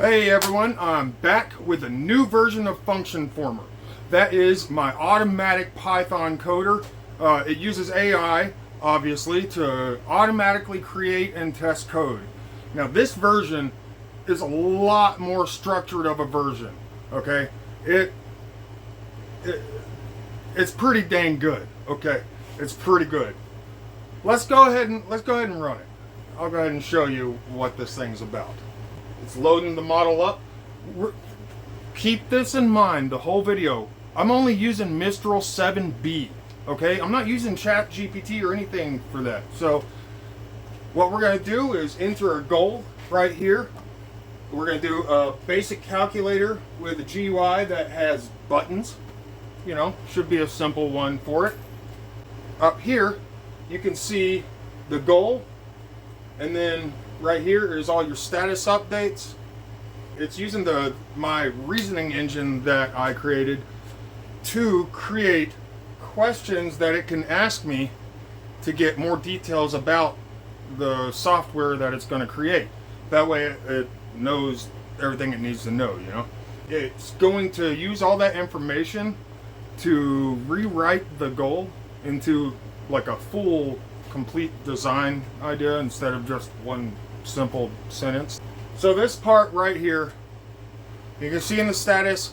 Hey everyone, I'm back with a new version of Function Former. That is my automatic Python coder. It uses AI, obviously, to automatically create and test code. Now this version is a lot more structured of a version, okay? It's pretty dang good, okay? It's pretty good. Let's go ahead and run it. I'll go ahead and show you what this thing's about. It's loading the model up. Keep this in mind the whole video. I'm only using Mistral 7B, okay? I'm not using ChatGPT or anything for that. So what we're going to do is enter a goal right here. We're going to do a basic calculator with a GUI that has buttons. You know, should be a simple one for it. Up here, you can see the goal, and then right here is all your status updates. It's using my reasoning engine that I created to create questions that it can ask me to get more details about the software that it's going to create. That way it knows everything it needs to know, you know. It's going to use all that information to rewrite the goal into like a full complete design idea instead of just one simple sentence. So this part right here, you can see in the status,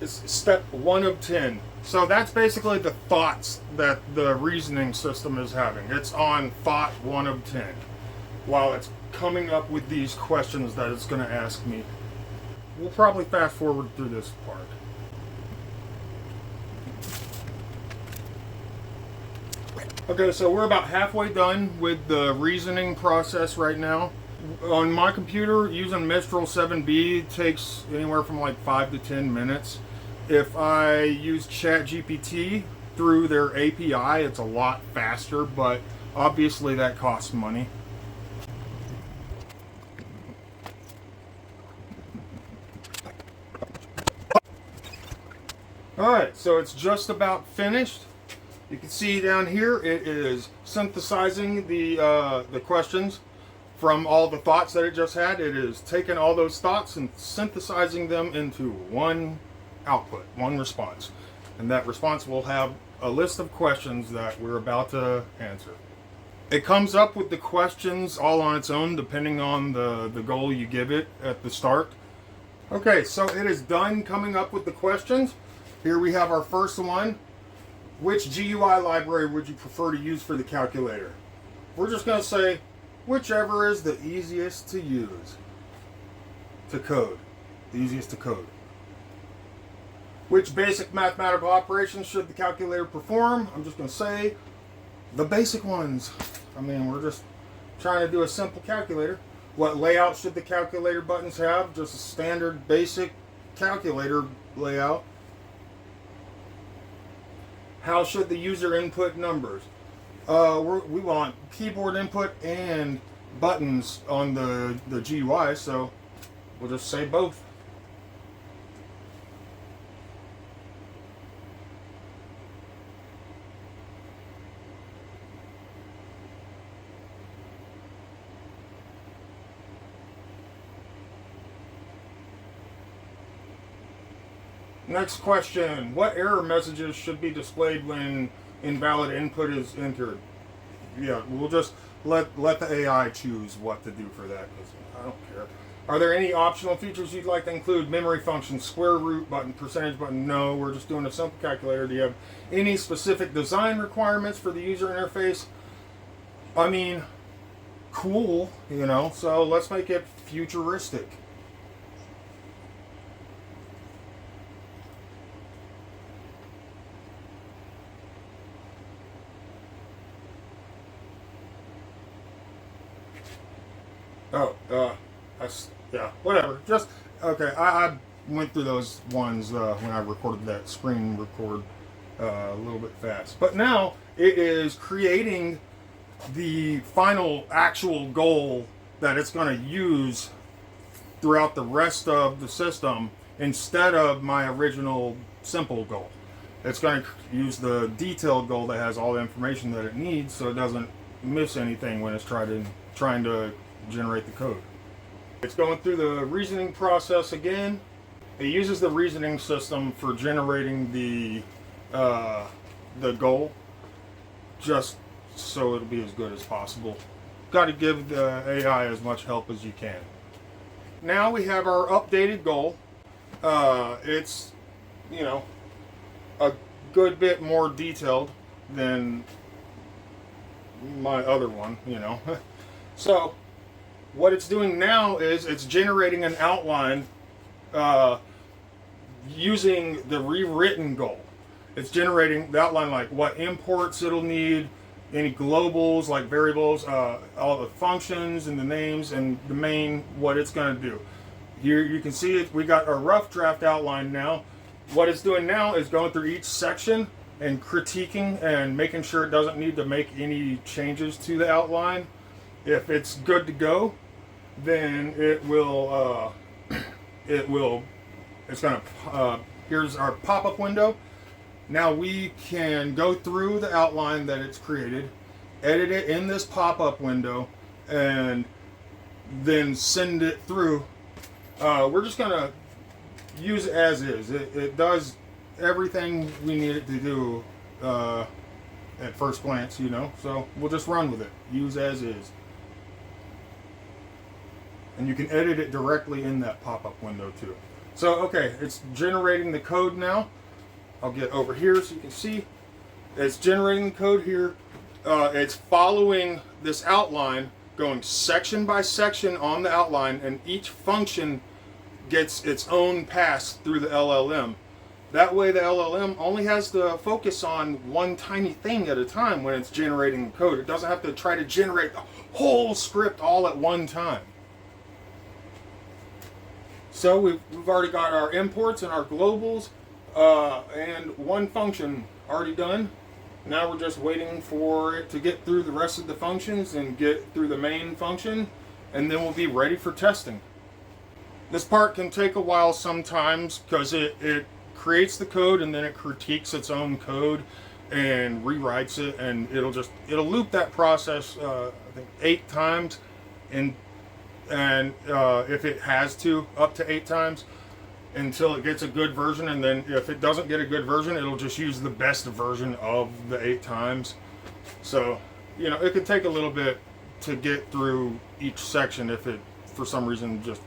is step 1 of 10. So that's basically the thoughts that the reasoning system is having. It's on thought 1 of 10 while it's coming up with these questions that it's going to ask me. We'll probably fast forward through this part. Okay, so we're about halfway done with the reasoning process right now. On my computer, using Mistral 7B takes anywhere from like 5 to 10 minutes. If I use ChatGPT through their API, it's a lot faster, but obviously that costs money. Alright, so it's just about finished. You can see down here it is synthesizing the questions from all the thoughts that it just had. It is taking all those thoughts and synthesizing them into one output, one response. And that response will have a list of questions that we're about to answer. It comes up with the questions all on its own depending on the goal you give it at the start. Okay, so it is done coming up with the questions. Here we have our first one. Which GUI library would you prefer to use for the calculator? We're just going to say whichever is the easiest to use to code. The easiest to code. Which basic mathematical operations should the calculator perform? I'm just going to say the basic ones. I mean, we're just trying to do a simple calculator. What layout should the calculator buttons have? Just a standard basic calculator layout. How should the user input numbers? We want keyboard input and buttons on the GUI, so we'll just say both. Next question. What error messages should be displayed when invalid input is entered? Yeah, we'll just let the AI choose what to do for that, because I don't care. Are there any optional features you'd like to include? Memory function, square root button, percentage button? No, we're just doing a simple calculator. Do you have any specific design requirements for the user interface? I mean, cool, you know, so let's make it futuristic. Yeah, whatever. Just, okay, I went through those ones when I recorded that screen record a little bit fast. But now it is creating the final actual goal that it's going to use throughout the rest of the system instead of my original simple goal. It's going to use the detailed goal that has all the information that it needs so it doesn't miss anything when it's trying to generate the code. It's going through the reasoning process again. It uses the reasoning system for generating the goal, just so it'll be as good as possible. Got to give the AI as much help as you can. Now we have our updated goal. It's, you know, a good bit more detailed than my other one, you know. So what it's doing now is it's generating an outline using the rewritten goal. It's generating the outline, like what imports it'll need, any globals like variables, all the functions and the names, and the main, what it's going to do. Here you can see it. We got a rough draft outline now. What it's doing now is going through each section and critiquing and making sure it doesn't need to make any changes to the outline. If it's good to go, then it will it's going to here's our pop-up window. Now we can go through the outline that it's created, edit it in this pop-up window, and then send it through. We're just going to use it as is. It does everything we need it to do at first glance, you know, so we'll just run with it. Use as is. And you can edit it directly in that pop-up window too. So, okay, it's generating the code now. I'll get over here so you can see. It's generating the code here. It's following this outline, going section by section on the outline, and each function gets its own pass through the LLM. That way the LLM only has to focus on one tiny thing at a time when it's generating the code. It doesn't have to try to generate the whole script all at one time. So we've already got our imports and our globals and one function already done. Now we're just waiting for it to get through the rest of the functions and get through the main function, and then we'll be ready for testing. This part can take a while sometimes because it creates the code and then it critiques its own code and rewrites it, and it'll loop that process I think 8 times, and if it has to, up to 8 times, until it gets a good version. And then if it doesn't get a good version, it'll just use the best version of the 8 times. So, you know, it can take a little bit to get through each section if it for some reason just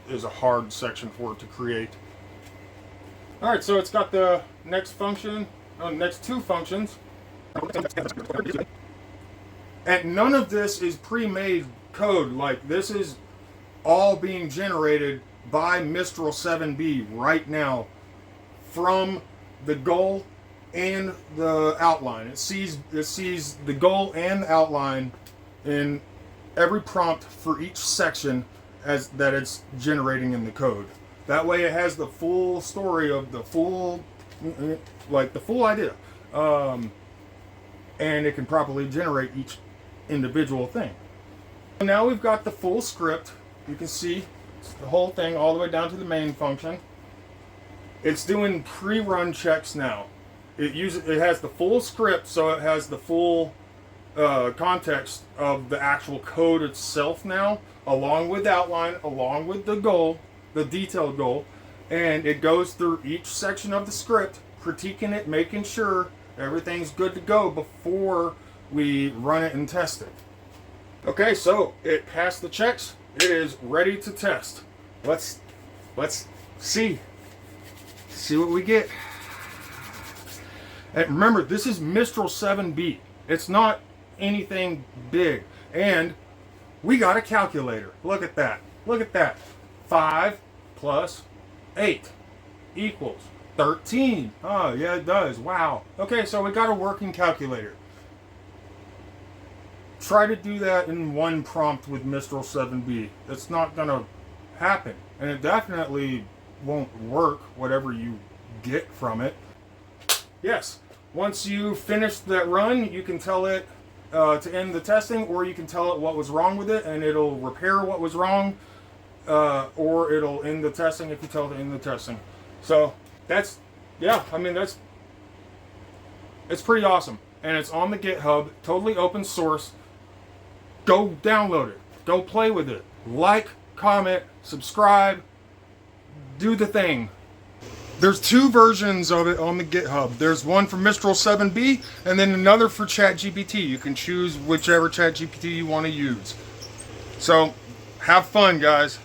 is a hard section for it to create. Alright, so it's got the next function, next 2 functions, and none of this is pre-made code. Like, this is all being generated by Mistral 7B right now from the goal and the outline. It sees the goal and the outline in every prompt for each section as that it's generating in the code. That way it has the full story of the full, like the full idea, and it can properly generate each individual thing. Now we've got the full script. You can see the whole thing all the way down to the main function. It's doing pre-run checks now. It has the full script, so it has the full context of the actual code itself now, along with the outline, along with the goal, the detailed goal, and it goes through each section of the script, critiquing it, making sure everything's good to go before we run it and test it. Okay, so it passed the checks. It is ready to test. Let's see what we get. And remember, this is Mistral 7B. It's not anything big. And we got a calculator. Look at that. Look at that. 5 plus 8 equals 13. Oh, yeah, it does. Wow. Okay, so we got a working calculator. Try to do that in one prompt with Mistral 7B. It's not going to happen. And it definitely won't work, whatever you get from it. Yes, once you finish that run, you can tell it to end the testing, or you can tell it what was wrong with it, and it'll repair what was wrong, or it'll end the testing if you tell it to end the testing. So that's, yeah, I mean, it's pretty awesome. And it's on the GitHub, totally open source. Go download it. Go play with it. Like, comment, subscribe, do the thing. There's 2 versions of it on the GitHub. There's one for Mistral 7B and then another for ChatGPT. You can choose whichever ChatGPT you want to use. So, have fun, guys.